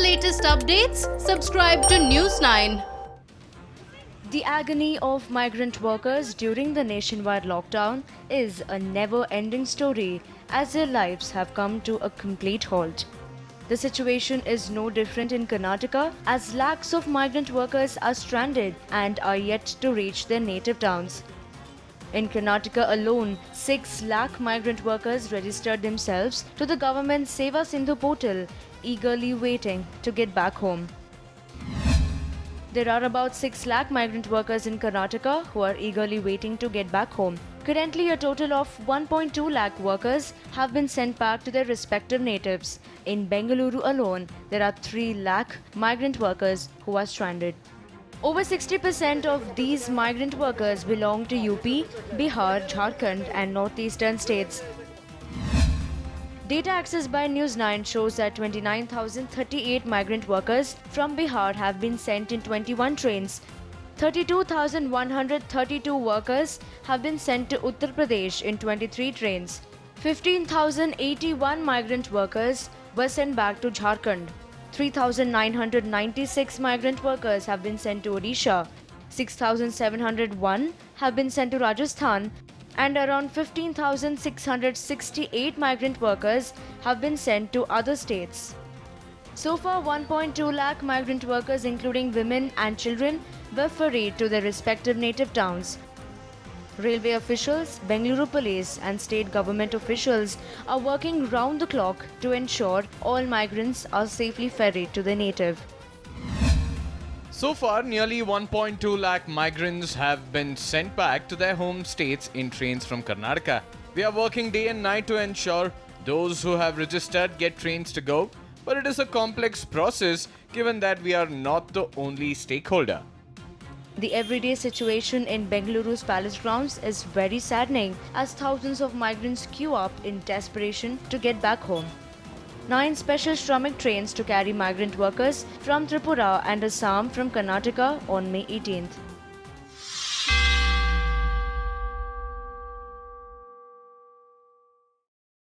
latest updates, subscribe to News 9. The agony of migrant workers during the nationwide lockdown is a never-ending story as their lives have come to a complete halt. The situation is no different in Karnataka as lakhs of migrant workers are stranded and are yet to reach their native towns. In Karnataka alone, 6 lakh migrant workers registered themselves to the government's Seva Sindhu portal, eagerly waiting to get back home. There are about 6 lakh migrant workers in Karnataka who are eagerly waiting to get back home. Currently, a total of 1.2 lakh workers have been sent back to their respective natives. In Bengaluru alone, there are 3 lakh migrant workers who are stranded. Over 60% of these migrant workers belong to UP, Bihar, Jharkhand and northeastern states. Data accessed by News 9 shows that 29,038 migrant workers from Bihar have been sent in 21 trains. 32,132 workers have been sent to Uttar Pradesh in 23 trains. 15,081 migrant workers were sent back to Jharkhand. 3,996 migrant workers have been sent to Odisha, 6,701 have been sent to Rajasthan, and around 15,668 migrant workers have been sent to other states. So far, 1.2 lakh migrant workers, including women and children, were ferried to their respective native towns. Railway officials, Bengaluru police and state government officials are working round the clock to ensure all migrants are safely ferried to their native. So far, nearly 1.2 lakh migrants have been sent back to their home states in trains from Karnataka. We are working day and night to ensure those who have registered get trains to go, but it is a complex process given that we are not the only stakeholder. The everyday situation in Bengaluru's palace grounds is very saddening as thousands of migrants queue up in desperation to get back home. 9 special Shramik trains to carry migrant workers from Tripura and Assam from Karnataka on May 18th.